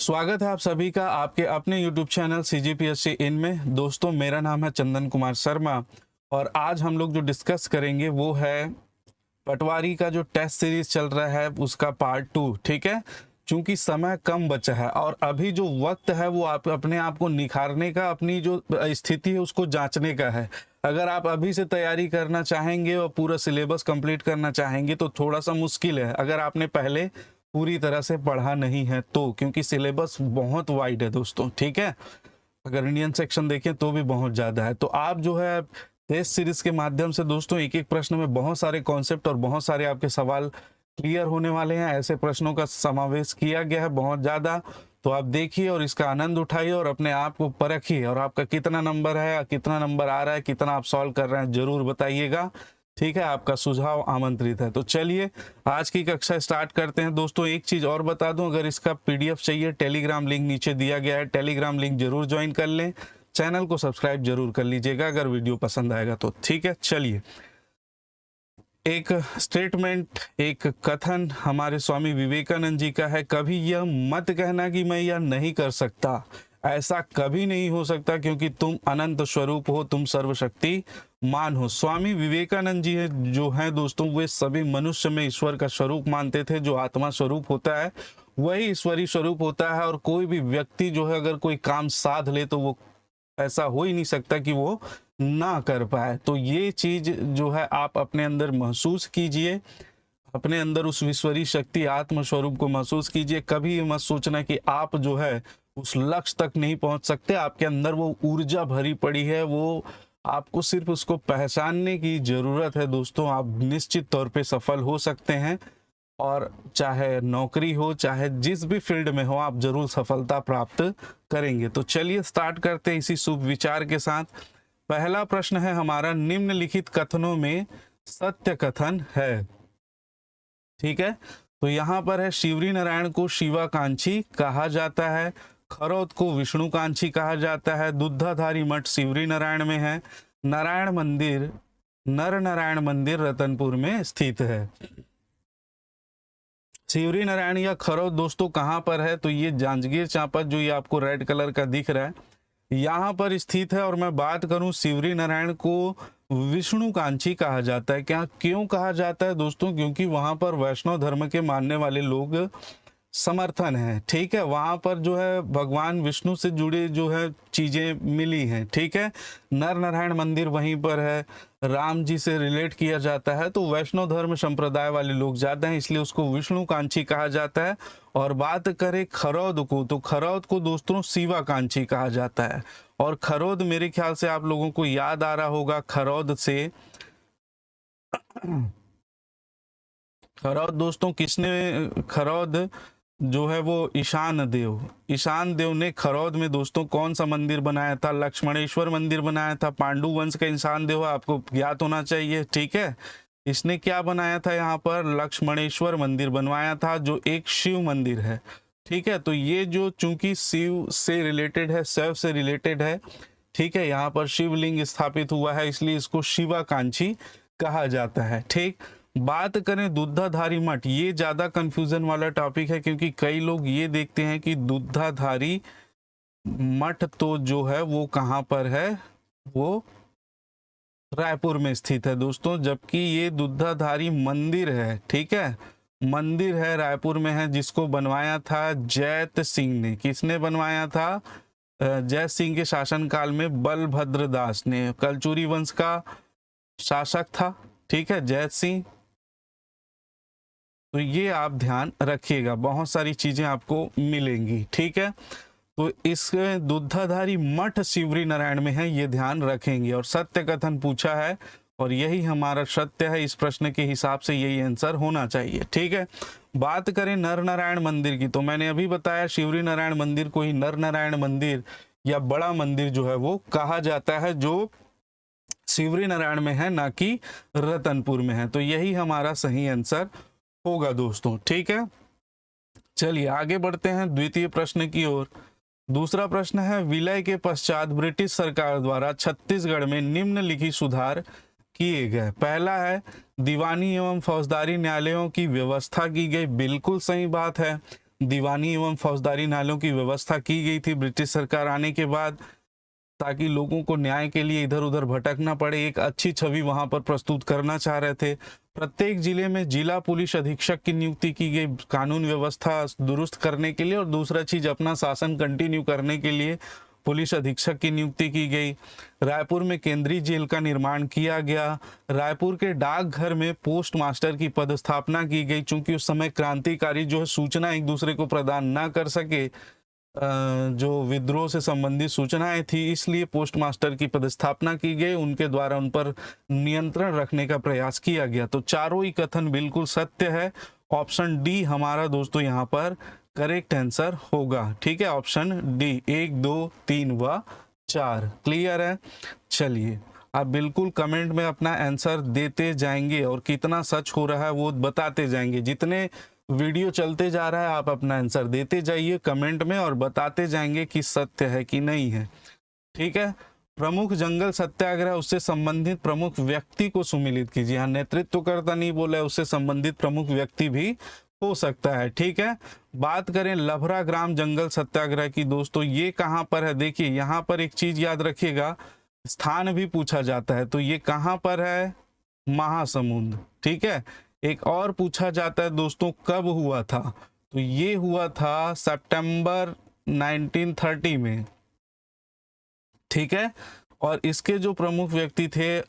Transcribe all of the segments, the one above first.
स्वागत है आप सभी का आपके अपने YouTube चैनल CGPSC इन में। दोस्तों, मेरा नाम है चंदन कुमार शर्मा और आज हम लोग जो डिस्कस करेंगे वो है पटवारी का जो टेस्ट सीरीज चल रहा है उसका पार्ट 2। ठीक है, चूंकि समय कम बचा है और अभी जो वक्त है वो आप अपने आप को निखारने का, अपनी जो स्थिति है उसको जांचने का है। अगर आप अभी से तैयारी करना चाहेंगे और पूरा सिलेबस कंप्लीट करना चाहेंगे तो थोड़ा सा मुश्किल है, अगर आपने पहले पूरी तरह से पढ़ा नहीं है तो, क्योंकि सिलेबस बहुत वाइड है दोस्तों। ठीक है, अगर इंडियन सेक्शन देखें तो भी बहुत ज़्यादा है। तो आप जो है टेस्ट सीरीज के माध्यम से दोस्तों एक एक प्रश्न में बहुत सारे कॉन्सेप्ट और बहुत सारे आपके सवाल क्लियर होने वाले हैं। ऐसे प्रश्नों का समावेश किया गया है बहुत ज़्यादा, तो आप देखिए और इसका आनंद उठाइए और अपने आप को परखिए और आपका कितना नंबर है, कितना नंबर आ रहा है, कितना आप सॉल्व कर रहे हैं जरूर बताइएगा। ठीक है, आपका सुझाव आमंत्रित है। तो चलिए आज की कक्षा स्टार्ट करते हैं। दोस्तों एक चीज़ और बता दूं, अगर इसका PDF चाहिए टेलीग्राम लिंक नीचे दिया गया है, टेलीग्राम लिंक जरूर ज्वाइन कर लें। चैनल को सब्सक्राइब जरूर कर लीजिएगा अगर वीडियो पसंद आएगा तो। ठीक है, चलिए एक स्टेटमेंट, एक कथन हमारे स्वामी विवेकानंद जी का है, कभी यह मत कहना कि मैं यह नहीं कर सकता, ऐसा कभी नहीं हो सकता क्योंकि तुम अनंत स्वरूप हो, तुम सर्वशक्ति मान हो। स्वामी विवेकानंद जी है जो है दोस्तों, वे सभी मनुष्य में ईश्वर का स्वरूप मानते थे। जो आत्मा स्वरूप होता है वही ईश्वरीय स्वरूप होता है और कोई भी व्यक्ति जो है अगर कोई काम साध ले तो वो ऐसा हो ही नहीं सकता कि वो ना कर पाए। तो ये चीज जो है आप अपने अंदर महसूस कीजिए, अपने अंदर उस ईश्वरीय शक्ति आत्म स्वरूप को महसूस कीजिए। कभी मत सोचना कि आप जो है उस लक्ष्य तक नहीं पहुंच सकते। आपके अंदर वो ऊर्जा भरी पड़ी है, वो आपको सिर्फ उसको पहचानने की जरूरत है दोस्तों। आप निश्चित तौर पे सफल हो सकते हैं और चाहे नौकरी हो चाहे जिस भी फील्ड में हो आप जरूर सफलता प्राप्त करेंगे। तो चलिए स्टार्ट करते हैं इसी शुभ विचार के साथ। पहला प्रश्न है हमारा, निम्नलिखित कथनों में सत्य कथन है। ठीक है, तो यहाँ पर है शिवरी नारायण को शिवाकांक्षी कहा जाता है, खरौद को विष्णुकांक्षी कहा जाता है, दुधाधारी मठ शिवरी नारायण में है, नारायण मंदिर नर नारायण मंदिर रतनपुर में स्थित है। शिवरी नारायण या खरौद दोस्तों कहाँ पर है, तो ये जांजगीर चांपा जो ये आपको रेड कलर का दिख रहा है यहाँ पर स्थित है। और मैं बात करूं शिवरी नारायण को विष्णुकांक्षी कहा जाता है। क्या क्यों कहा जाता है दोस्तों, क्योंकि वहां पर वैष्णव धर्म के मानने वाले लोग समर्थन है। ठीक है, वहां पर जो है भगवान विष्णु से जुड़े जो है चीजें मिली हैं। ठीक है, नर नारायण मंदिर वहीं पर है, राम जी से रिलेट किया जाता है, तो वैष्णव धर्म संप्रदाय वाले लोग ज्यादा हैं इसलिए उसको विष्णुकांक्षी कहा जाता है। और बात करें खरौद को, तो खरौद को दोस्तों शिवाकांक्षी कहा जाता है। और खरौद मेरे ख्याल से आप लोगों को याद आ रहा होगा, खरौद से खरौद दोस्तों किसने, खरौद जो है वो ईशान देव ने खरौद में दोस्तों कौन सा मंदिर बनाया था, लक्ष्मणेश्वर मंदिर बनाया था। पांडु वंश का ईशान देव आपको ज्ञात होना चाहिए। ठीक है, इसने क्या बनाया था, यहाँ पर लक्ष्मणेश्वर मंदिर बनवाया था जो एक शिव मंदिर है। ठीक है, तो ये जो चूंकि शिव से रिलेटेड है, शैव से रिलेटेड है, ठीक है, यहाँ पर शिवलिंग स्थापित हुआ है इसलिए इसको शिवाकांक्षी कहा जाता है। ठीक, बात करें दुधाधारी मठ, ये ज्यादा कंफ्यूजन वाला टॉपिक है क्योंकि कई लोग ये देखते हैं कि दुधाधारी मठ तो जो है वो कहाँ पर है, वो रायपुर में स्थित है दोस्तों, जबकि ये दुधाधारी मंदिर है। ठीक है, मंदिर है रायपुर में है, जिसको बनवाया था जैत सिंह ने। किसने बनवाया था, जैत सिंह के शासनकाल में बलभद्र दास ने, कलचुरी वंश का शासक था। ठीक है, जैत सिंह। तो ये आप ध्यान रखिएगा, बहुत सारी चीजें आपको मिलेंगी। ठीक है, तो इस दुधाधारी मठ शिवरी नारायण में है, ये ध्यान रखेंगे। और सत्य कथन पूछा है और यही हमारा सत्य है, इस प्रश्न के हिसाब से यही आंसर होना चाहिए। ठीक है, बात करें नर नारायण मंदिर की, तो मैंने अभी बताया शिवरी नारायण मंदिर को ही नर नारायण मंदिर या बड़ा मंदिर जो है वो कहा जाता है, जो शिवरी नारायण में है ना कि रतनपुर में है। तो यही हमारा सही आंसर होगा दोस्तों। ठीक है, चलिए आगे बढ़ते हैं द्वितीय प्रश्न की ओर। दूसरा प्रश्न है, विलय के पश्चात ब्रिटिश सरकार द्वारा छत्तीसगढ़ में निम्नलिखित सुधार किए गए। पहला है, दीवानी एवं फौजदारी न्यायालयों की व्यवस्था की गई, बिल्कुल सही बात है। दीवानी एवं फौजदारी नालों की व्यवस्था की गई थी ब्रिटिश सरकार आने के बाद, ताकि लोगों को न्याय के लिए इधर उधर भटकना पड़े। एक अच्छी छवि वहां पर प्रस्तुत करना चाह रहे थे। प्रत्येक जिले में जिला पुलिस अधीक्षक की नियुक्ति की गई कानून व्यवस्था दुरुस्त करने के लिए, और दूसरा चीज अपना शासन कंटिन्यू करने के लिए पुलिस अधीक्षक की नियुक्ति की गई। रायपुर में केंद्रीय जेल का निर्माण किया गया। रायपुर के डाकघर में पोस्ट मास्टर की पदस्थापना की गई, चूंकि उस समय क्रांतिकारी जो है सूचना एक दूसरे को प्रदान ना कर सके, जो विद्रोह से संबंधित सूचनाएं थी, इसलिए पोस्ट मास्टर की पदस्थापना की गई। उनके द्वारा उन पर नियंत्रण रखने का प्रयास किया गया। तो चारों ही कथन बिल्कुल सत्य है। ऑप्शन डी हमारा दोस्तों यहाँ पर करेक्ट आंसर होगा। ठीक है, ऑप्शन डी 1, 2, 3 व 4 क्लियर है। चलिए आप बिल्कुल कमेंट में अपना आंसर देते जाएंगे और कितना सच हो रहा है वो बताते जाएंगे। जितने वीडियो चलते जा रहा है आप अपना आंसर देते जाइए कमेंट में और बताते जाएंगे कि सत्य है कि नहीं है। ठीक है, प्रमुख जंगल सत्याग्रह, उससे संबंधित प्रमुख व्यक्ति को सुमिलित कीजिए। यहाँ नेतृत्वकर्ता नहीं बोला है, उससे संबंधित प्रमुख व्यक्ति भी हो सकता है। ठीक है, बात करें लभरा ग्राम जंगल सत्याग्रह की दोस्तों, ये कहाँ पर है? देखिए यहाँ पर एक चीज याद रखिएगा, स्थान भी पूछा जाता है। तो ये कहाँ पर है? महासमुंद। ठीक है, एक और पूछा जाता है दोस्तों कब हुआ था? तो ये हुआ था सितंबर 1930 में। ठीक है, और इसके जो प्रमुख व्यक्ति थे,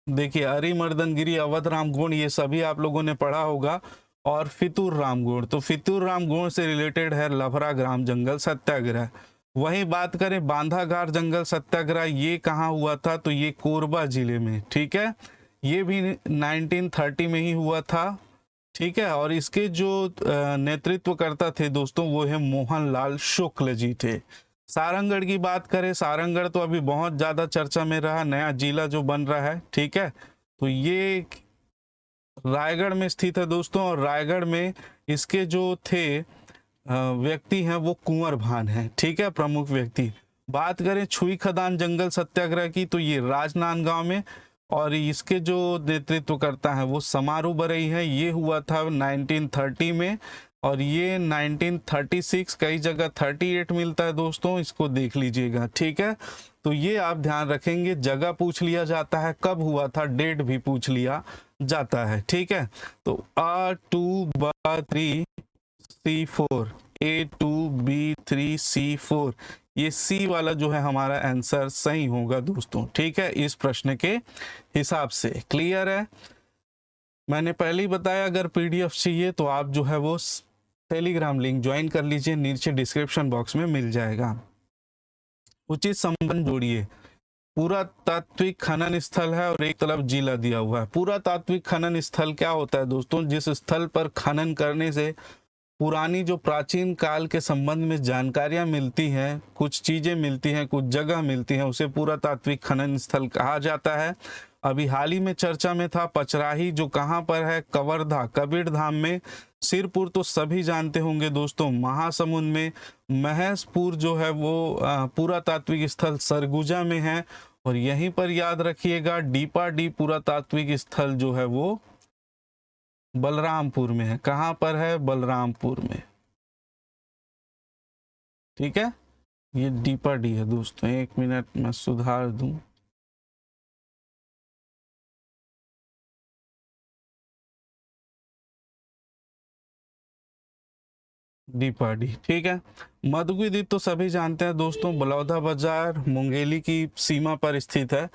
देखिए अरिमर्दन गिरी, अवध राम गोंड, ये सभी आप लोगों ने पढ़ा होगा, और फितूर राम गोंड। तो फितूर राम गोंड से रिलेटेड है लभरा ग्राम जंगल सत्याग्रह। वहीं बात करें बांधाघाट जंगल सत्याग्रह, ये कहाँ हुआ था? तो ये कोरबा जिले में। ठीक है, ये भी 1930 में ही हुआ था। ठीक है, और इसके जो नेतृत्वकर्ता थे दोस्तों वो है मोहनलाल शुक्ल जी थे। सारंगढ़ की बात करें, सारंगढ़ तो अभी बहुत ज्यादा चर्चा में रहा, नया जिला जो बन रहा है। ठीक है, तो ये रायगढ़ में स्थित है दोस्तों, और रायगढ़ में इसके जो थे व्यक्ति हैं वो कुंवर भान है। ठीक है, प्रमुख व्यक्ति। बात करें छुई खदान जंगल सत्याग्रह की, तो ये राजनांदगांव में, और इसके जो नेतृत्व करता है वो समारू बरई है। ये हुआ था 1930 में, और ये 1936, कई जगह 38 मिलता है दोस्तों, इसको देख लीजिएगा। ठीक है, तो ये आप ध्यान रखेंगे, जगह पूछ लिया जाता है, कब हुआ था डेट भी पूछ लिया जाता है। ठीक है, तो A2B3C4, A2B3C4, ये सी वाला जो है हमारा आंसर सही होगा दोस्तों। ठीक है, इस प्रश्न के हिसाब से क्लियर है। मैंने पहले ही बताया, अगर पीडीएफ चाहिए तो आप जो है वो टेलीग्राम लिंक ज्वाइन कर लीजिए, नीचे डिस्क्रिप्शन बॉक्स में मिल जाएगा। उचित संबंध जोड़िए। पुरातात्विक खनन स्थल है और एक तरफ जिला दिया हुआ है। पुरातात्विक खनन स्थल क्या होता है दोस्तों? जिस स्थल पर खनन करने से पुरानी जो प्राचीन काल के संबंध में जानकारियां मिलती हैं, कुछ चीजें मिलती हैं, कुछ जगह मिलती हैं, उसे पुरातात्विक खनन स्थल कहा जाता है। अभी हाल ही में चर्चा में था पचराही, जो कहाँ पर है? कवर्धा, कबीरधाम में। सिरपुर तो सभी जानते होंगे दोस्तों, महासमुंद में। महेशपुर जो है वो पुरातात्विक स्थल सरगुजा में है, और यहीं पर याद रखिएगा डीपाडी पुरातात्विक स्थल जो है वो बलरामपुर में है। कहाँ पर है? बलरामपुर में। ठीक है, ये डीपाडी है दोस्तों, एक मिनट मैं सुधार दूं। डीपाडी। ठीक है, मधुगी द्वीप तो सभी जानते हैं दोस्तों, बलौदाबाजार मुंगेली की सीमा पर स्थित है।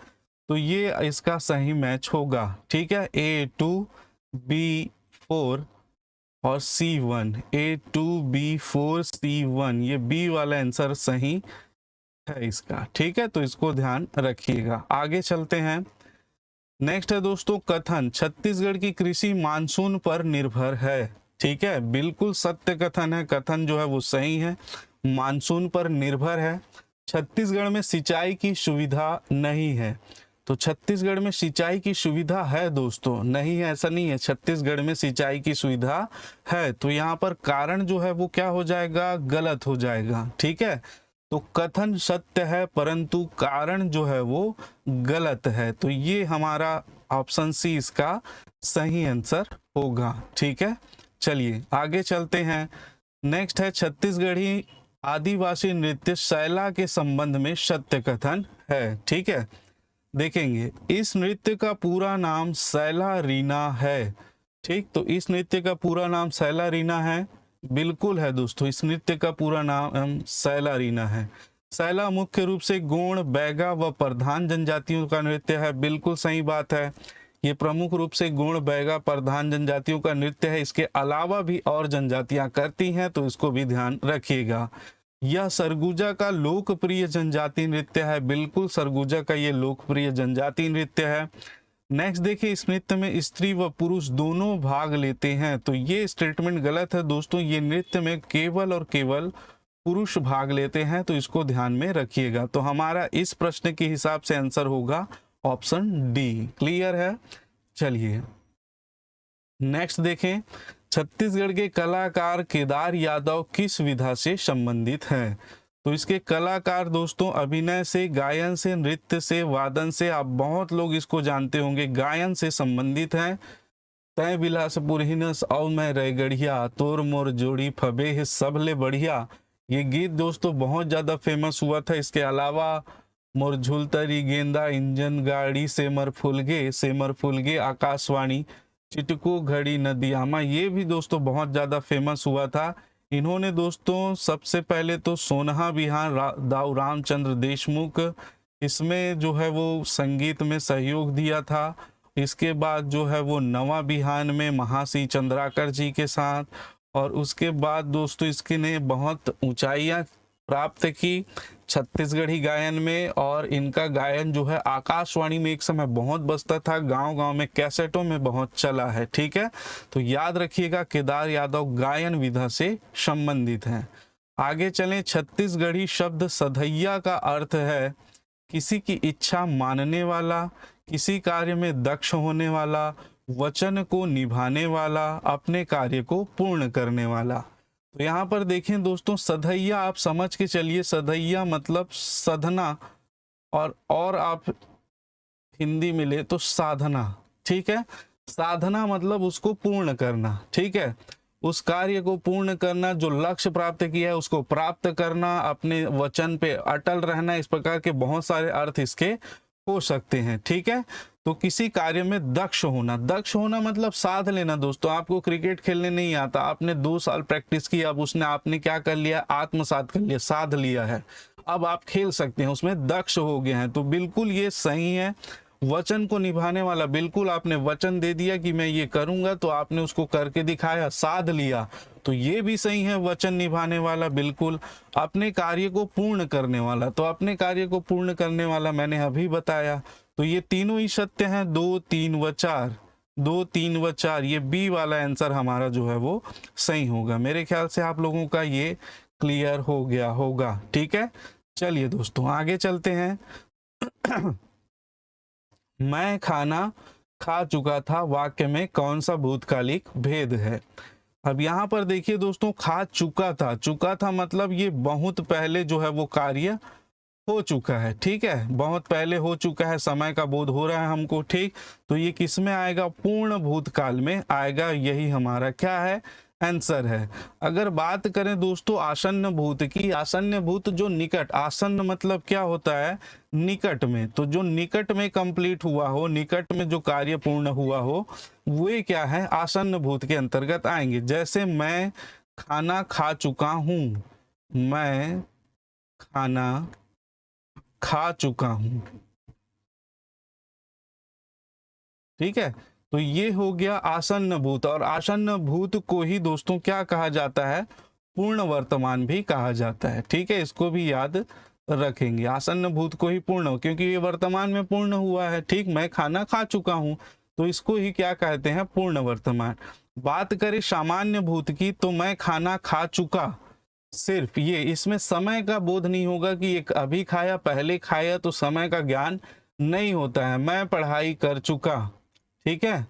तो ये इसका सही मैच होगा। ठीक है, A2B4 और C1, A2B4C1, ये बी वाला आंसर सही है इसका। ठीक है, तो इसको ध्यान रखिएगा। आगे चलते हैं। नेक्स्ट है दोस्तों कथन, छत्तीसगढ़ की कृषि मानसून पर निर्भर है। ठीक है, बिल्कुल सत्य कथन है, कथन जो है वो सही है, मानसून पर निर्भर है। छत्तीसगढ़ में सिंचाई की सुविधा नहीं है। तो छत्तीसगढ़ में सिंचाई की सुविधा है दोस्तों, नहीं है ऐसा नहीं है, छत्तीसगढ़ में सिंचाई की सुविधा है। तो यहाँ पर कारण जो है वो क्या हो जाएगा? गलत हो जाएगा। ठीक है, तो कथन सत्य है परंतु कारण जो है वो गलत है। तो ये हमारा ऑप्शन सी इसका सही आंसर होगा। ठीक है, चलिए आगे चलते हैं। नेक्स्ट है छत्तीसगढ़ी आदिवासी नृत्य शैला के संबंध में सत्य कथन है। ठीक है, देखेंगे इस नृत्य का पूरा नाम सैला रीना है। ठीक, तो इस नृत्य का पूरा नाम सैला रीना है, बिल्कुल है दोस्तों, इस नृत्य का पूरा नाम सैला रीना है। सैला मुख्य रूप से गोंड, बैगा व प्रधान जनजातियों का नृत्य है, बिल्कुल सही बात है। ये प्रमुख रूप से गोंड, बैगा, प्रधान जनजातियों का नृत्य है। इसके अलावा भी और जनजातियां करती हैं, तो इसको भी ध्यान रखिएगा। यह सरगुजा का लोकप्रिय जनजाति नृत्य है, बिल्कुल सरगुजा का ये लोकप्रिय जनजाति नृत्य है। नेक्स्ट देखिए, इस नृत्य में स्त्री व पुरुष दोनों भाग लेते हैं, तो ये स्टेटमेंट गलत है दोस्तों। ये नृत्य में केवल और केवल पुरुष भाग लेते हैं, तो इसको ध्यान में रखिएगा। तो हमारा इस प्रश्न के हिसाब से आंसर होगा ऑप्शन डी। क्लियर है? चलिए नेक्स्ट देखें, छत्तीसगढ़ के कलाकार केदार यादव किस विधा से संबंधित हैं? तो इसके कलाकार दोस्तों अभिनय से, गायन से, नृत्य से, वादन से, आप बहुत लोग इसको जानते होंगे, गायन से संबंधित हैं। तय बिलास पुरहिनस औ मैं रैगढ़िया, तोर मोर जोड़ी फबे है सबले बढ़िया, ये गीत दोस्तों बहुत ज़्यादा फेमस हुआ था। इसके अलावा मोर झुलतरी गेंदा, इंजन गाड़ी, सेमर फुलगे, आकाशवाणी, चिटको घड़ी नदियामा, ये भी दोस्तों बहुत ज़्यादा फेमस हुआ था। इन्होंने दोस्तों सबसे पहले तो सोनहा बिहान दाऊ रामचंद्र देशमुख, इसमें जो है वो संगीत में सहयोग दिया था। इसके बाद जो है वो नवा बिहान में महासी चंद्राकर जी के साथ, और उसके बाद दोस्तों इसके ने बहुत ऊंचाइयां प्राप्त की छत्तीसगढ़ी गायन में, और इनका गायन जो है आकाशवाणी में एक समय बहुत बजता था, गांव-गांव में कैसेटों में बहुत चला है। ठीक है, तो याद रखिएगा केदार यादव गायन विधा से संबंधित हैं। आगे चलें, छत्तीसगढ़ी शब्द सधैया का अर्थ है किसी की इच्छा मानने वाला, किसी कार्य में दक्ष होने वाला, वचन को निभाने वाला, अपने कार्य को पूर्ण करने वाला। तो यहाँ पर देखें दोस्तों, सधैया आप समझ के चलिए, सधैया मतलब साधना, और आप हिंदी में ले तो साधना। ठीक है, साधना मतलब उसको पूर्ण करना। ठीक है, उस कार्य को पूर्ण करना, जो लक्ष्य प्राप्त किया है उसको प्राप्त करना, अपने वचन पे अटल रहना, इस प्रकार के बहुत सारे अर्थ इसके हो सकते हैं। ठीक है, तो किसी कार्य में दक्ष होना मतलब साध लेना। दोस्तों आपको क्रिकेट खेलने नहीं आता, आपने 2 साल प्रैक्टिस की, अब उसने आपने क्या कर लिया, आत्मसात कर लिया, साध लिया है, अब आप खेल सकते हैं, उसमें दक्ष हो गए हैं, तो बिल्कुल ये सही है। वचन को निभाने वाला, बिल्कुल आपने वचन दे दिया कि मैं ये करूंगा, तो आपने उसको करके दिखाया, साध लिया, तो ये भी सही है, वचन निभाने वाला। बिल्कुल अपने कार्य को पूर्ण करने वाला, तो अपने कार्य को पूर्ण करने वाला मैंने अभी बताया। तो ये तीनों ही सत्य हैं, 2, 3 व 4, 2, 3 व 4, ये बी वाला आंसर हमारा जो है वो सही होगा। मेरे ख्याल से आप लोगों का ये क्लियर हो गया होगा। ठीक है, चलिए दोस्तों आगे चलते हैं। मैं खाना खा चुका था वाक्य में कौन सा भूतकालिक भेद है? अब यहाँ पर देखिए दोस्तों, खा चुका था मतलब ये बहुत पहले जो है वो कार्य हो चुका है। ठीक है, बहुत पहले हो चुका है, समय का बोध हो रहा है हमको। ठीक, तो ये किस में आएगा, पूर्ण भूतकाल में आएगा, यही हमारा क्या है, आंसर है। अगर बात करें दोस्तों आसन्न भूत की, आसन्न भूत जो निकट, आसन्न मतलब क्या होता है, निकट में, तो जो निकट में कंप्लीट हुआ हो, निकट में जो कार्य पूर्ण हुआ हो, वे क्या है, आसन्न भूत के अंतर्गत आएंगे। जैसे मैं खाना खा चुका हूं, मैं खाना खा चुका हूं। ठीक है, तो ये हो गया आसन्न भूत, और आसन्न भूत को ही दोस्तों क्या कहा जाता है, पूर्ण वर्तमान भी कहा जाता है। ठीक है, इसको भी याद रखेंगे, आसन्न भूत को ही पूर्ण, क्योंकि ये वर्तमान में पूर्ण हुआ है। ठीक, मैं खाना खा चुका हूं, तो इसको ही क्या कहते हैं, पूर्ण वर्तमान। बात करें सामान्य भूत की, तो मैं खाना खा चुका, सिर्फ ये, इसमें समय का बोध नहीं होगा कि एक अभी खाया, पहले खाया, तो समय का ज्ञान नहीं होता है। मैं पढ़ाई कर चुका, ठीक है,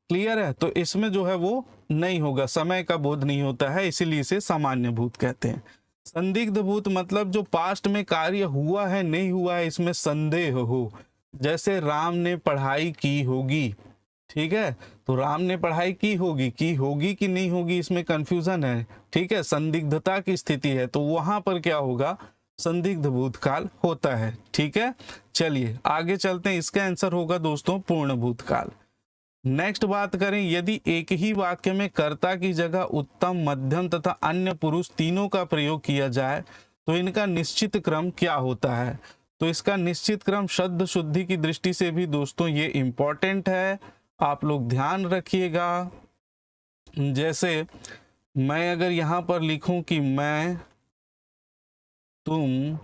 क्लियर है, तो इसमें जो है वो नहीं होगा, समय का बोध नहीं होता है, इसीलिए इसे सामान्य भूत कहते हैं। संदिग्ध भूत मतलब जो पास्ट में कार्य हुआ है नहीं हुआ है, इसमें संदेह हो, जैसे राम ने पढ़ाई की होगी, ठीक है। तो राम ने पढ़ाई की होगी कि नहीं होगी, इसमें कंफ्यूजन है। ठीक है, संदिग्धता की स्थिति है तो वहां पर क्या होगा, संदिग्ध भूतकाल होता है। ठीक है, चलिए आगे चलते हैं। इसका आंसर होगा दोस्तों पूर्ण भूतकाल। नेक्स्ट बात करें, यदि एक ही वाक्य में कर्ता की जगह उत्तम, मध्यम तथा अन्य पुरुष तीनों का प्रयोग किया जाए तो इनका निश्चित क्रम क्या होता है। तो इसका निश्चित क्रम शब्द शुद्धि की दृष्टि से भी दोस्तों ये इंपॉर्टेंट है, आप लोग ध्यान रखिएगा। जैसे मैं अगर यहां पर लिखूं कि मैं, तुम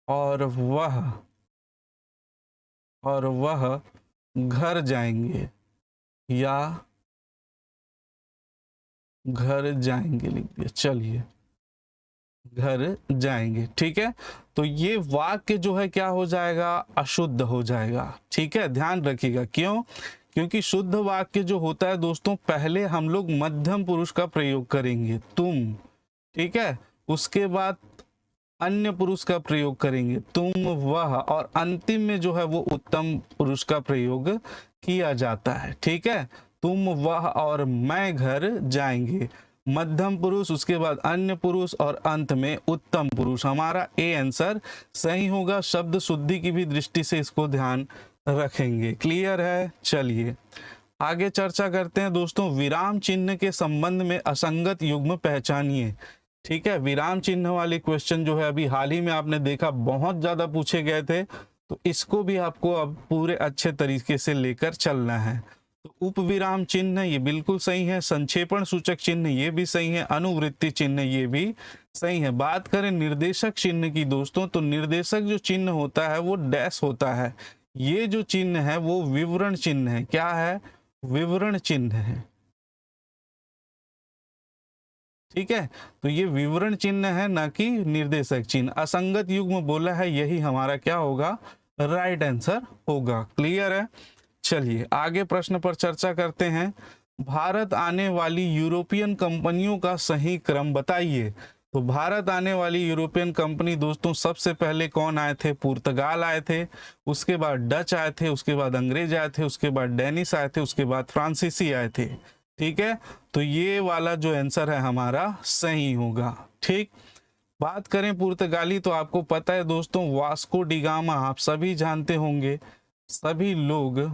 और वह घर जाएंगे या घर जाएंगे लिख दिया, चलिए घर जाएंगे। ठीक है, तो ये वाक्य जो है क्या हो जाएगा, अशुद्ध हो जाएगा। ठीक है, ध्यान रखिएगा। क्यों? क्योंकि शुद्ध वाक्य जो होता है दोस्तों, पहले हम लोग मध्यम पुरुष का प्रयोग करेंगे, तुम। ठीक है, उसके बाद अन्य पुरुष का प्रयोग करेंगे, तुम, वह, और अंतिम में जो है वो उत्तम पुरुष का प्रयोग किया जाता है। ठीक है, तुम, वह और मैं घर जाएंगे, मध्यम पुरुष, उसके बाद अन्य पुरुष और अंत में उत्तम पुरुष। हमारा ए आंसर सही होगा। शब्द शुद्धि की भी दृष्टि से इसको ध्यान रखेंगे। क्लियर है? चलिए आगे चर्चा करते हैं दोस्तों। विराम चिन्ह के संबंध में असंगत युग्म पहचानिए। ठीक है, विराम चिन्ह वाले क्वेश्चन जो है अभी हाल ही में आपने देखा बहुत ज्यादा पूछे गए थे, तो इसको भी आपको अब पूरे अच्छे तरीके से लेकर चलना है। तो उपविराम चिन्ह ये बिल्कुल सही है, संक्षेपण सूचक चिन्ह ये भी सही है, अनुवृत्ति चिन्ह ये भी सही है। बात करें निर्देशक चिन्ह की दोस्तों, तो निर्देशक जो चिन्ह होता है वो डैश होता है। ये जो चिन्ह है वो विवरण चिन्ह है। क्या है? विवरण चिन्ह है। ठीक है, तो ये विवरण चिन्ह है, ना कि निर्देशक चिन्ह। असंगत युग्म बोला है, यही हमारा क्या होगा, राइट आंसर होगा। क्लियर है? चलिए आगे प्रश्न पर चर्चा करते हैं। भारत आने वाली यूरोपियन कंपनियों का सही क्रम बताइए। तो भारत आने वाली यूरोपियन कंपनी दोस्तों, सबसे पहले कौन आए थे? पुर्तगाल आए थे, उसके बाद डच आए थे, उसके बाद अंग्रेज आए थे, उसके बाद डेनिश आए थे, उसके बाद फ्रांसीसी आए थे। ठीक है, तो ये वाला जो आंसर है हमारा सही होगा। ठीक, बात करें पुर्तगाली, तो आपको पता है दोस्तों, वास्को डी गामा आप सभी जानते होंगे, सभी लोग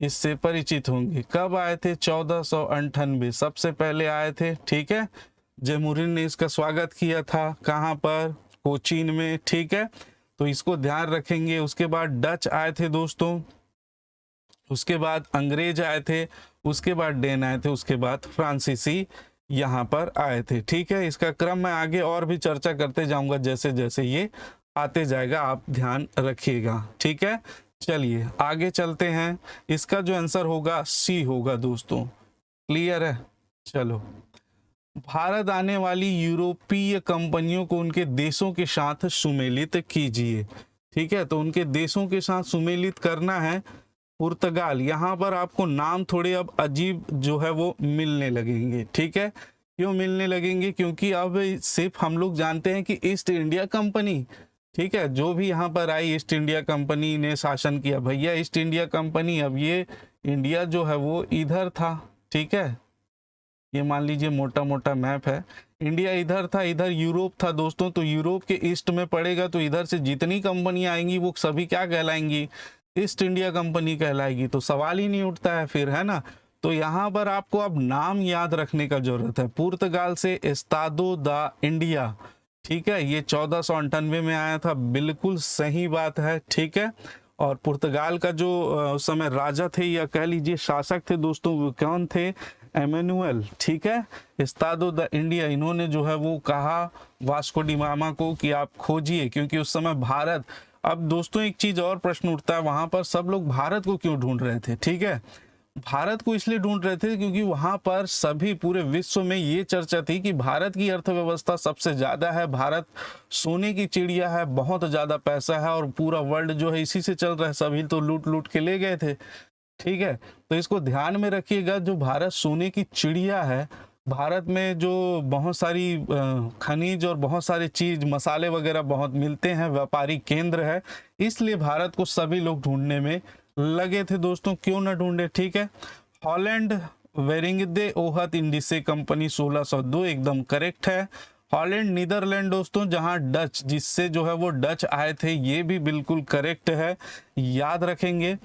इससे परिचित होंगे। कब आए थे? 1498 सबसे पहले आए थे। ठीक है, जेमुरिन ने इसका स्वागत किया था, कहाँ पर? कोचीन में। ठीक है, तो इसको ध्यान रखेंगे। उसके बाद डच आए थे दोस्तों, उसके बाद अंग्रेज आए थे, उसके बाद डेन आए थे, उसके बाद फ्रांसीसी यहाँ पर आए थे। ठीक है, इसका क्रम मैं आगे और भी चर्चा करते जाऊंगा जैसे जैसे ये आते जाएगा, आप ध्यान रखिएगा। ठीक है, चलिए आगे चलते हैं। इसका जो आंसर होगा सी होगा दोस्तों। क्लियर है? चलो, भारत आने वाली यूरोपीय कंपनियों को उनके देशों के साथ सुमेलित कीजिए। ठीक है, तो उनके देशों के साथ सुमेलित करना है। पुर्तगाल, यहाँ पर आपको नाम थोड़े अब अजीब जो है वो मिलने लगेंगे। ठीक है, क्यों मिलने लगेंगे? क्योंकि अब सिर्फ हम लोग जानते हैं कि ईस्ट इंडिया कंपनी, ठीक है, जो भी यहाँ पर आई ईस्ट इंडिया कंपनी ने शासन किया, भैया ईस्ट इंडिया कंपनी, अब ये इंडिया जो है वो इधर था। ठीक है, ये मान लीजिए मोटा मोटा मैप है, इंडिया इधर था, इधर यूरोप था दोस्तों, तो यूरोप के ईस्ट में पड़ेगा, तो इधर से जितनी कंपनियां आएंगी वो सभी क्या कहलाएंगी? ईस्ट इंडिया कंपनी कहलाएगी। तो सवाल ही नहीं उठता है फिर, है ना। तो यहाँ पर आपको अब नाम याद रखने का जरूरत है। पुर्तगाल से एस्तादो दा इंडिया, ठीक है, ये 1498 में आया था, बिल्कुल सही बात है। ठीक है, और पुर्तगाल का जो उस समय राजा थे या कह लीजिए शासक थे दोस्तों, वो कौन थे? एमेनुअल। ठीक है, एस्तादो द इंडिया, इन्होंने जो है वो कहा वास्को डी गामा को कि आप खोजिए, क्योंकि उस समय भारत, अब दोस्तों एक चीज और प्रश्न उठता है, वहां पर सब लोग भारत को क्यों ढूंढ रहे थे? ठीक है, भारत को इसलिए ढूंढ रहे थे क्योंकि वहां पर सभी पूरे विश्व में ये चर्चा थी कि भारत की अर्थव्यवस्था सबसे ज्यादा है, भारत सोने की चिड़िया है, बहुत ज्यादा पैसा है, और पूरा वर्ल्ड जो है इसी से चल रहा है, सभी तो लूट लूट के ले गए थे। ठीक है, तो इसको ध्यान में रखिएगा, जो भारत सोने की चिड़िया है, भारत में जो बहुत सारी खनिज और बहुत सारी चीज मसाले वगैरह बहुत मिलते हैं, व्यापारिक केंद्र है, इसलिए भारत को सभी लोग ढूंढने में लगे थे दोस्तों, क्यों ना ढूंढे, ठीक है। हॉलैंड वेरिंगदे ओहत इंडिसे कंपनी 1602 एकदम करेक्ट है। हॉलैंड नीदरलैंड दोस्तों, जहां डच, जिससे जो है वो डच आए थे, ये भी बिल्कुल करेक्ट है, याद रखेंगे।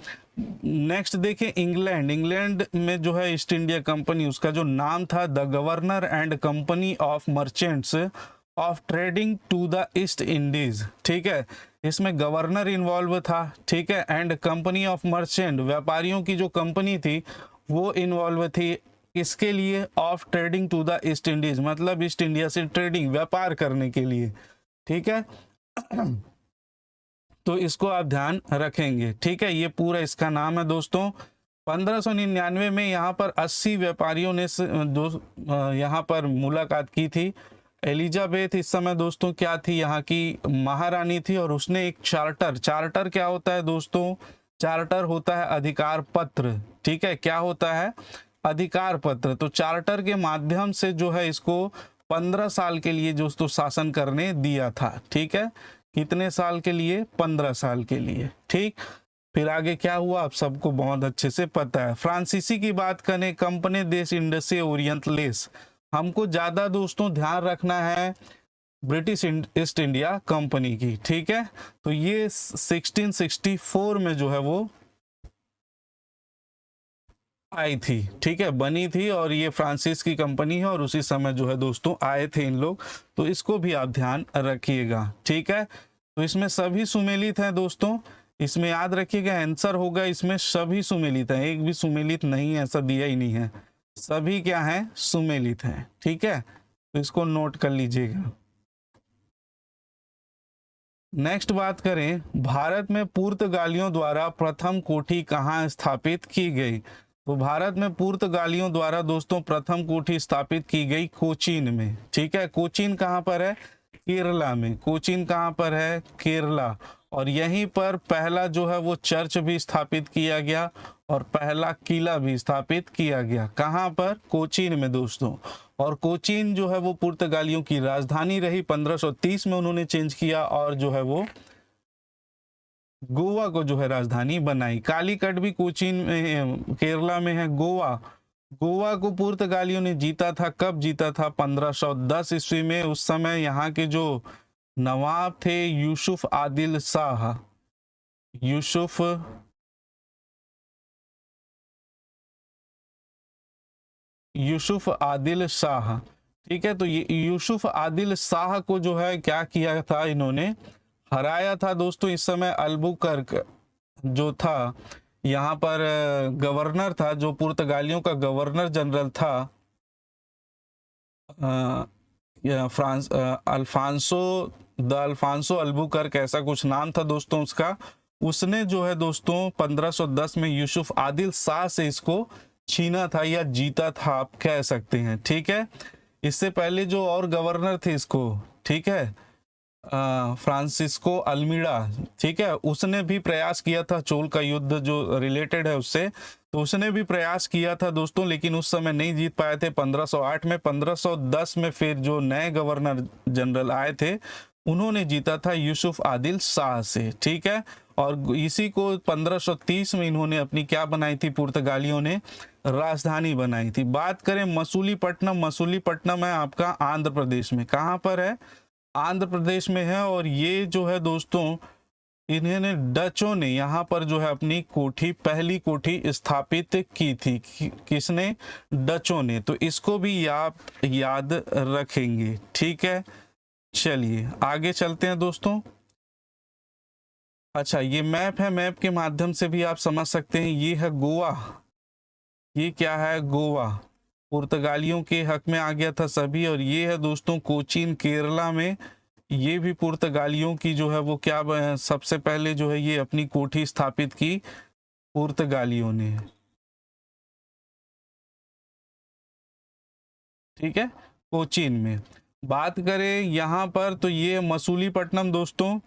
नेक्स्ट देखें इंग्लैंड। इंग्लैंड में जो है ईस्ट इंडिया कंपनी, उसका जो नाम था the governor and company of merchants of trading to the East Indies, ठीक है। इसमें गवर्नर इन्वॉल्व था, ठीक है, एंड कंपनी ऑफ मर्चेंट, व्यापारियों की जो कंपनी थी वो इन्वॉल्व थी। इसके लिए of trading to the East Indies, मतलब ईस्ट इंडिया से ट्रेडिंग, व्यापार करने के लिए, ठीक है। तो इसको आप ध्यान रखेंगे, ठीक है। ये पूरा इसका नाम है दोस्तों। 1599 में यहाँ पर 80 व्यापारियों ने यहाँ पर मुलाकात की थी। एलिजाबेथ इस समय दोस्तों क्या थी, यहाँ की महारानी थी, और उसने एक चार्टर क्या होता है दोस्तों, चार्टर होता है अधिकार पत्र, ठीक है। क्या होता है, अधिकार पत्र। तो चार्टर के माध्यम से जो है इसको 15 साल के लिए दोस्तों शासन करने दिया था, ठीक है। कितने साल के लिए, 15 साल के लिए, ठीक। फिर आगे क्या हुआ आप सबको बहुत अच्छे से पता है। फ्रांसीसी की बात करें, कंपनी देश इंडसे ओरिएंटलेस, हमको ज्यादा दोस्तों ध्यान रखना है ब्रिटिश ईस्ट इंडिया कंपनी की, ठीक है। तो ये 1664 में जो है वो आई थी, ठीक है, बनी थी, और ये फ्रांसिस की कंपनी है, और उसी समय जो है दोस्तों आए थे इन लोग। तो इसको भी आप ध्यान रखिएगा, ठीक है। तो इसमें सभी सुमेलित हैं दोस्तों, इसमें याद रखिएगा आंसर होगा इसमें सभी सुमेलित हैं, एक भी सुमेलित नहीं है, ऐसा दिया ही नहीं है, सभी क्या है, सुमेलित हैं, ठीक है। तो इसको नोट कर लीजिएगा। नेक्स्ट बात करें, भारत में पुर्तगालियों द्वारा प्रथम कोठी कहाँ स्थापित की गई। तो भारत में पुर्तगालियों द्वारा दोस्तों प्रथम कोठी स्थापित की गई कोचीन में, ठीक है। कोचीन कहाँ पर है, केरला में। कोचीन कहाँ पर है, केरला। और यहीं पर पहला जो है वो चर्च भी स्थापित किया गया, और पहला किला भी स्थापित किया गया, कहाँ पर, कोचीन में दोस्तों। और कोचीन जो है वो पुर्तगालियों की राजधानी रही, 1530 में उन्होंने चेंज किया, और जो है वो गोवा को जो है राजधानी बनाई। कालीकट भी कोचीन में, केरला में है। गोवा को पुर्तगालियों ने जीता था, कब जीता था, 1510 ईस्वी में। उस समय यहाँ के जो नवाब थे यूसुफ आदिल शाह, यूसुफ आदिल शाह, ठीक है। तो ये यूसुफ आदिल शाह को जो है क्या किया था, इन्होंने हराया था दोस्तों। इस समय अल्बुकर्क जो था यहाँ पर गवर्नर था, जो पुर्तगालियों का गवर्नर जनरल था, अल्फांसो अल्बुकर्क, ऐसा कुछ नाम था दोस्तों उसका। उसने जो है दोस्तों 1510 में यूसुफ आदिल शाह से इसको छीना था, या जीता था आप कह सकते हैं, ठीक है। इससे पहले जो और गवर्नर थे इसको, ठीक है, फ्रांसिस्को अल्मीडा, ठीक है, उसने भी प्रयास किया था, चोल का युद्ध जो रिलेटेड है उससे, तो उसने भी प्रयास किया था दोस्तों, लेकिन उस समय नहीं जीत पाए थे 1508 में। 1510 में फिर जो नए गवर्नर जनरल आए थे उन्होंने जीता था यूसुफ आदिल शाह से, ठीक है। और इसी को 1530 में इन्होंने अपनी क्या बनाई थी, पुर्तगालियों ने राजधानी बनाई थी। बात करें मसूलीपट्टनम, मसूलीपट्टनम है आपका आंध्र प्रदेश में, कहाँ पर है, आंध्र प्रदेश में है। और ये जो है दोस्तों इन्होंने डचों ने यहाँ पर जो है अपनी कोठी, पहली कोठी स्थापित की थी, किसने, डचों ने। तो इसको भी आप याद रखेंगे, ठीक है। चलिए आगे चलते हैं दोस्तों। अच्छा ये मैप है, मैप के माध्यम से भी आप समझ सकते हैं। ये है गोवा, ये क्या है, गोवा पुर्तगालियों के हक में आ गया था सभी। और ये है दोस्तों कोचीन केरला में, ये भी पुर्तगालियों की जो है वो क्या, सबसे पहले जो है ये अपनी कोठी स्थापित की पुर्तगालियों ने, ठीक है, कोचीन में। बात करें यहाँ पर तो ये मसूलीपट्टनम दोस्तों,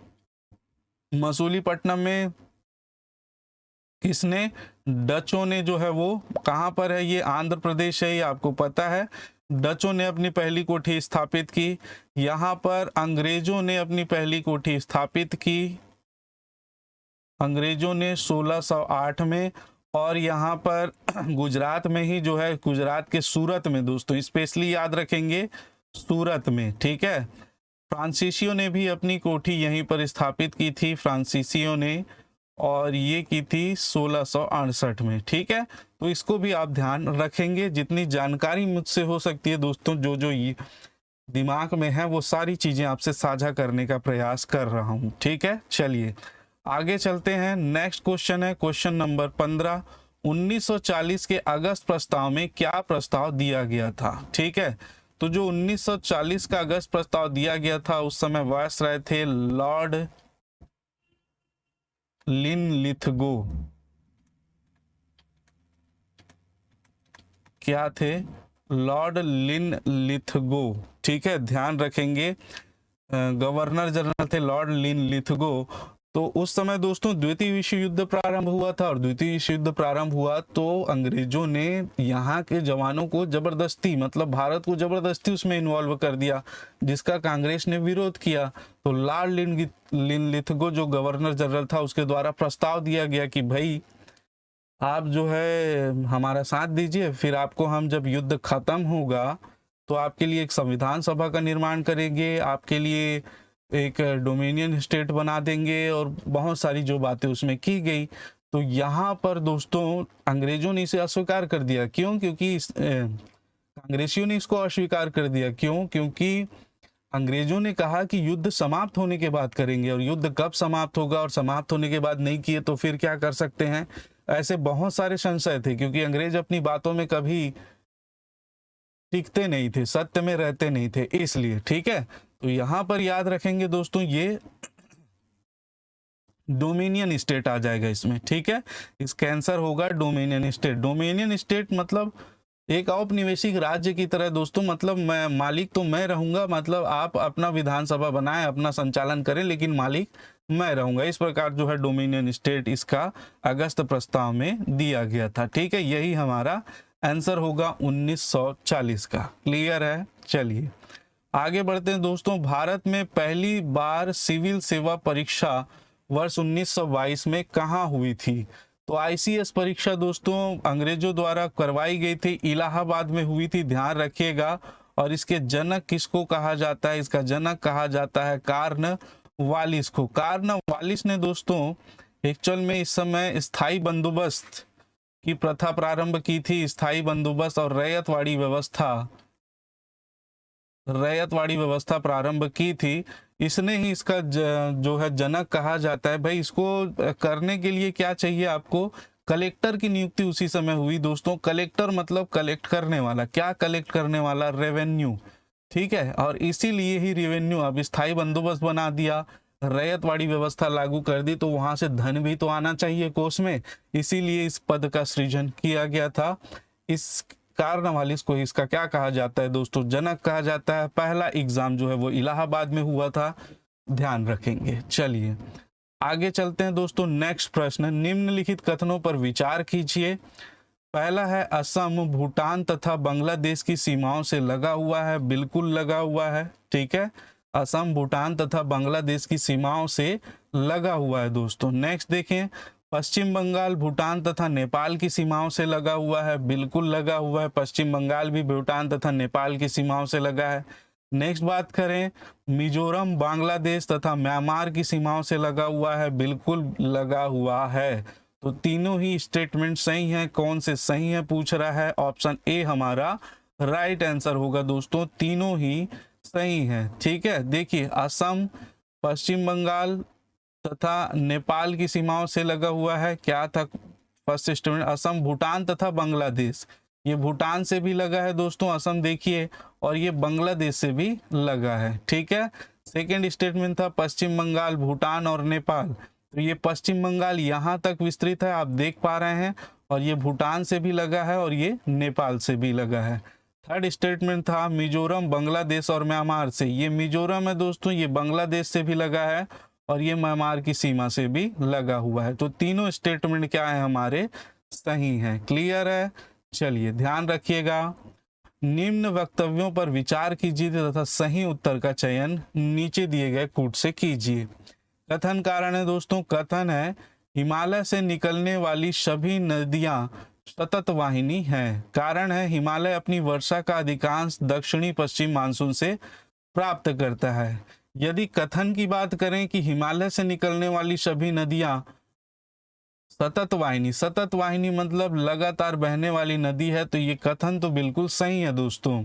मसूलीपट्टनम में किसने, डचों ने जो है वो, कहाँ पर है, ये आंध्र प्रदेश है, ये आपको पता है। डचों ने अपनी पहली कोठी स्थापित की। यहाँ पर अंग्रेजों ने अपनी पहली कोठी स्थापित की, अंग्रेजों ने 1608 में, और यहाँ पर गुजरात में ही जो है, गुजरात के सूरत में दोस्तों, स्पेशली याद रखेंगे सूरत में, ठीक है। फ्रांसीसियों ने भी अपनी कोठी यहीं पर स्थापित की थी, फ्रांसीसियों ने, और ये की थी 1668 में, ठीक है। तो इसको भी आप ध्यान रखेंगे। जितनी जानकारी मुझसे हो सकती है दोस्तों, जो जो ये दिमाग में है वो सारी चीजें आपसे साझा करने का प्रयास कर रहा हूं, ठीक है। चलिए आगे चलते हैं। नेक्स्ट क्वेश्चन है क्वेश्चन नंबर 15। 1940 के अगस्त प्रस्ताव में क्या प्रस्ताव दिया गया था, ठीक है। तो जो 1940 का अगस्त प्रस्ताव दिया गया था, उस समय वायसराय थे लॉर्ड लिनलिथगो। क्या थे? लॉर्ड लिनलिथगो, ठीक है, ध्यान रखेंगे। गवर्नर जनरल थे लॉर्ड लिनलिथगो। तो उस समय दोस्तों द्वितीय विश्व युद्ध प्रारंभ हुआ था, और द्वितीय विश्व युद्ध प्रारंभ हुआ तो अंग्रेजों ने यहाँ के जवानों को जबरदस्ती, मतलब भारत को जबरदस्ती उसमें इन्वॉल्व कर दिया, जिसका कांग्रेस ने विरोध किया। तो लॉर्ड लिनलिथगो जो गवर्नर जनरल था, उसके द्वारा प्रस्ताव दिया गया कि भाई आप जो है हमारा साथ दीजिए, फिर आपको हम जब युद्ध खत्म होगा तो आपके लिए एक संविधान सभा का निर्माण करेंगे, आपके लिए एक डोमिनियन स्टेट बना देंगे, और बहुत सारी जो बातें उसमें की गई। तो यहाँ पर दोस्तों अंग्रेजों ने इसे अस्वीकार कर दिया। क्यों? क्योंकि कांग्रेसियों ने इसको अस्वीकार कर दिया। क्यों? क्योंकि अंग्रेजों ने कहा कि युद्ध समाप्त होने के बाद करेंगे, और युद्ध कब समाप्त होगा, और समाप्त होने के बाद नहीं किए तो फिर क्या कर सकते हैं। ऐसे बहुत सारे संशय थे, क्योंकि अंग्रेज अपनी बातों में कभी टिकते नहीं थे, सत्य में रहते नहीं थे, इसलिए, ठीक है। तो यहां पर याद रखेंगे दोस्तों, ये डोमिनियन स्टेट आ जाएगा इसमें, ठीक है। इसका आंसर होगा डोमिनियन स्टेट। डोमिनियन स्टेट मतलब एक औपनिवेशिक राज्य की तरह दोस्तों, मतलब मैं मालिक तो मैं रहूंगा, मतलब आप अपना विधानसभा बनाएं, अपना संचालन करें, लेकिन मालिक मैं रहूंगा। इस प्रकार जो है डोमिनियन स्टेट इसका अगस्त प्रस्ताव में दिया गया था, ठीक है। यही हमारा आंसर होगा 1940 का। क्लियर है? चलिए आगे बढ़ते हैं दोस्तों। भारत में पहली बार सिविल सेवा परीक्षा वर्ष 1922 में कहाँ हुई थी? तो आईसीएस परीक्षा दोस्तों अंग्रेजों द्वारा करवाई गई थी, इलाहाबाद में हुई थी, ध्यान रखिएगा। और इसके जनक किसको कहा जाता है? इसका जनक कहा जाता है कॉर्नवालिस को। कॉर्नवालिस ने दोस्तों एक्चुअल में इस समय स्थायी बंदोबस्त की प्रथा प्रारंभ की थी, स्थायी बंदोबस्त और रैयतवाड़ी व्यवस्था प्रारंभ की थी। इसने ही इसका जो है जनक कहा जाता है। भाई इसको करने के लिए क्या चाहिए आपको? कलेक्टर की नियुक्ति उसी समय हुई दोस्तों। कलेक्टर मतलब कलेक्ट करने वाला। क्या कलेक्ट करने वाला? रेवेन्यू, ठीक है। और इसीलिए ही रेवेन्यू अब स्थायी बंदोबस्त बना दिया, रैयतवाड़ी व्यवस्था लागू कर दी, तो वहां से धन भी तो आना चाहिए कोष में, इसीलिए इस पद का सृजन किया गया था। इस कॉर्नवालिस को इसका क्या कहा जाता है दोस्तों? जनक कहा जाता है। पहला एग्जाम जो है वो इलाहाबाद में हुआ था, ध्यान रखेंगे। चलिए आगे चलते हैं दोस्तों। नेक्स्ट प्रश्न, निम्नलिखित कथनों पर विचार कीजिए। पहला है असम भूटान तथा बांग्लादेश की सीमाओं से लगा हुआ है। बिल्कुल लगा हुआ है, ठीक है। असम भूटान तथा बांग्लादेश की सीमाओं से लगा हुआ है दोस्तों। नेक्स्ट देखें, पश्चिम बंगाल भूटान तथा नेपाल की सीमाओं से लगा हुआ है। बिल्कुल लगा हुआ है, पश्चिम बंगाल भी भूटान तथा नेपाल की सीमाओं से लगा है। नेक्स्ट बात करें, मिजोरम बांग्लादेश तथा म्यांमार की सीमाओं से लगा हुआ है। बिल्कुल लगा हुआ है। तो तीनों ही स्टेटमेंट सही हैं। कौन से सही है पूछ रहा है? ऑप्शन ए हमारा राइट आंसर होगा दोस्तों, तीनों ही सही है, ठीक है। देखिए असम, पश्चिम बंगाल तथा नेपाल की सीमाओं से लगा हुआ है। क्या था फर्स्ट स्टेटमेंट? असम भूटान तथा बांग्लादेश। ये भूटान से भी लगा है दोस्तों असम, देखिए, और ये बांग्लादेश से भी लगा है, ठीक है। सेकेंड स्टेटमेंट था पश्चिम बंगाल भूटान और नेपाल। तो ये पश्चिम बंगाल यहाँ तक विस्तृत है, आप देख पा रहे हैं, और ये भूटान से भी लगा है और ये नेपाल से भी लगा है। थर्ड स्टेटमेंट था मिजोरम बांग्लादेश और म्यांमार से। ये मिजोरम है दोस्तों, ये बांग्लादेश से भी लगा है और ये म्यांमार की सीमा से भी लगा हुआ है। तो तीनों स्टेटमेंट क्या है हमारे? सही है। क्लियर है? चलिए ध्यान रखिएगा। निम्न वक्तव्यों पर विचार कीजिए तथा सही उत्तर का चयन नीचे दिए गए कूट से कीजिए। कथन कारण है दोस्तों, कथन है हिमालय से निकलने वाली सभी नदियां सतत वाहिनी हैं। कारण है हिमालय अपनी वर्षा का अधिकांश दक्षिणी पश्चिम मानसून से प्राप्त करता है। यदि कथन की बात करें कि हिमालय से निकलने वाली सभी नदियां सतत वाहिनी मतलब लगातार बहने वाली नदी है, तो ये कथन तो बिल्कुल सही है दोस्तों।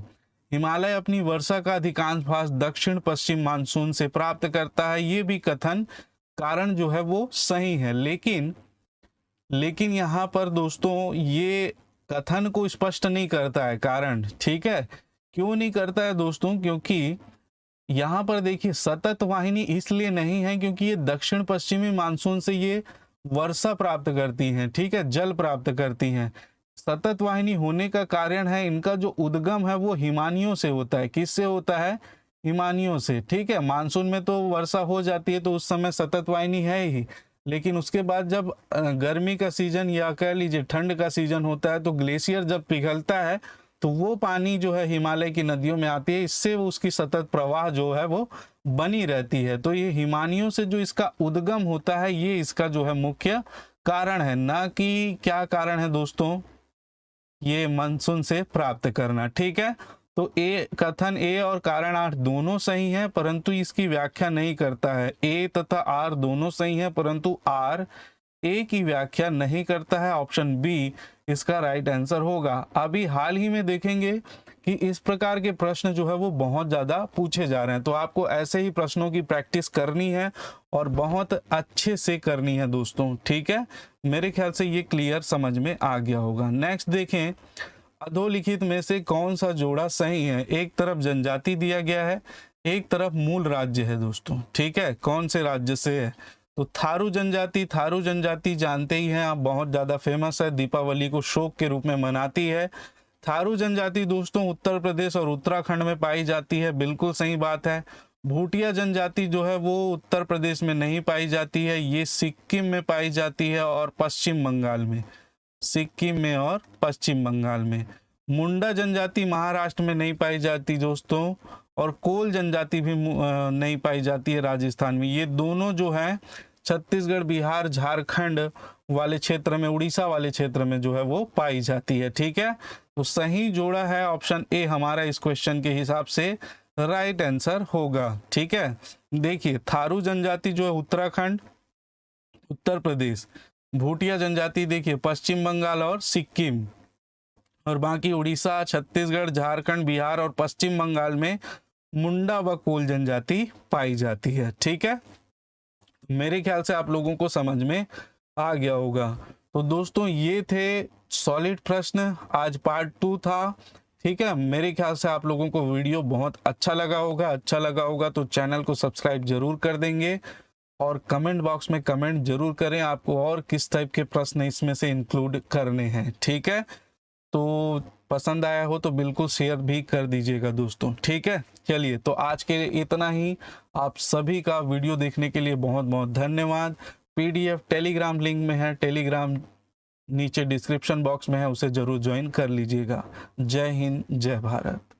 हिमालय अपनी वर्षा का अधिकांश भाग दक्षिण पश्चिम मानसून से प्राप्त करता है, ये भी कथन कारण जो है वो सही है। लेकिन यहाँ पर दोस्तों ये कथन को स्पष्ट नहीं करता है कारण, ठीक है। क्यों नहीं करता है दोस्तों? क्योंकि यहाँ पर देखिए सतत वाहिनी इसलिए नहीं है क्योंकि ये दक्षिण पश्चिमी मानसून से ये वर्षा प्राप्त करती हैं, ठीक है, जल प्राप्त करती हैं। सतत वाहिनी होने का कारण है इनका जो उद्गम है वो हिमानियों से होता है। किससे होता है? हिमानियों से, ठीक है। मानसून में तो वर्षा हो जाती है तो उस समय सतत वाहिनी है ही, लेकिन उसके बाद जब गर्मी का सीजन या कह लीजिए ठंड का सीजन होता है तो ग्लेशियर जब पिघलता है तो वो पानी जो है हिमालय की नदियों में आती है, इससे उसकी सतत प्रवाह जो है वो बनी रहती है। तो ये हिमानियों से जो इसका उद्गम होता है ये इसका जो है मुख्य कारण है, ना कि क्या कारण है दोस्तों, ये मानसून से प्राप्त करना, ठीक है। तो ए कथन ए और कारण आर दोनों सही है परंतु इसकी व्याख्या नहीं करता है। ए तथा आर दोनों सही है परंतु आर ए की व्याख्या नहीं करता है। ऑप्शन बी इसका राइट आंसर होगा। अभी हाल ही में देखेंगे कि इस प्रकार के प्रश्न जो है वो बहुत ज्यादा पूछे जा रहे हैं, तो आपको ऐसे ही प्रश्नों की प्रैक्टिस करनी है और बहुत अच्छे से करनी है दोस्तों, ठीक है। मेरे ख्याल से ये क्लियर समझ में आ गया होगा। नेक्स्ट देखें, अधोलिखित में से कौन सा जोड़ा सही है? एक तरफ जनजाति दिया गया है, एक तरफ मूल राज्य है दोस्तों, ठीक है। कौन से राज्य से है? तो थारू जनजाति जानते ही हैं आप, बहुत ज्यादा फेमस है, दीपावली को शोक के रूप में मनाती है। थारू जनजाति दोस्तों उत्तर प्रदेश और उत्तराखंड में पाई जाती है, बिल्कुल सही बात है। भूटिया जनजाति जो है वो उत्तर प्रदेश में नहीं पाई जाती है, ये सिक्किम में पाई जाती है और पश्चिम बंगाल में, सिक्किम में और पश्चिम बंगाल में। मुंडा जनजाति महाराष्ट्र में नहीं पाई जाती दोस्तों, और कोल जनजाति भी नहीं पाई जाती है राजस्थान में। ये दोनों जो है छत्तीसगढ़, बिहार, झारखंड वाले क्षेत्र में, उड़ीसा वाले क्षेत्र में जो है वो पाई जाती है, ठीक है। तो सही जोड़ा है ऑप्शन ए हमारा इस क्वेश्चन के हिसाब से राइट आंसर होगा, ठीक है। देखिए थारू जनजाति जो है उत्तराखंड, उत्तर प्रदेश, भूटिया जनजाति देखिए पश्चिम बंगाल और सिक्किम, और बाकी उड़ीसा, छत्तीसगढ़, झारखंड, बिहार और पश्चिम बंगाल में मुंडा व कोल जनजाति पाई जाती है, ठीक है। मेरे ख्याल से आप लोगों को समझ में आ गया होगा। तो दोस्तों ये थे सॉलिड प्रश्न, आज पार्ट 2 था, ठीक है। मेरे ख्याल से आप लोगों को वीडियो बहुत अच्छा लगा होगा तो चैनल को सब्सक्राइब जरूर कर देंगे और कमेंट बॉक्स में कमेंट जरूर करें आपको और किस टाइप के प्रश्न इसमें से इंक्लूड करने हैं, ठीक है। तो पसंद आया हो तो बिल्कुल शेयर भी कर दीजिएगा दोस्तों, ठीक है। चलिए तो आज के लिए इतना ही। आप सभी का वीडियो देखने के लिए बहुत बहुत धन्यवाद। PDF टेलीग्राम लिंक में है, टेलीग्राम नीचे डिस्क्रिप्शन बॉक्स में है, उसे जरूर ज्वाइन कर लीजिएगा। जय हिंद, जय भारत।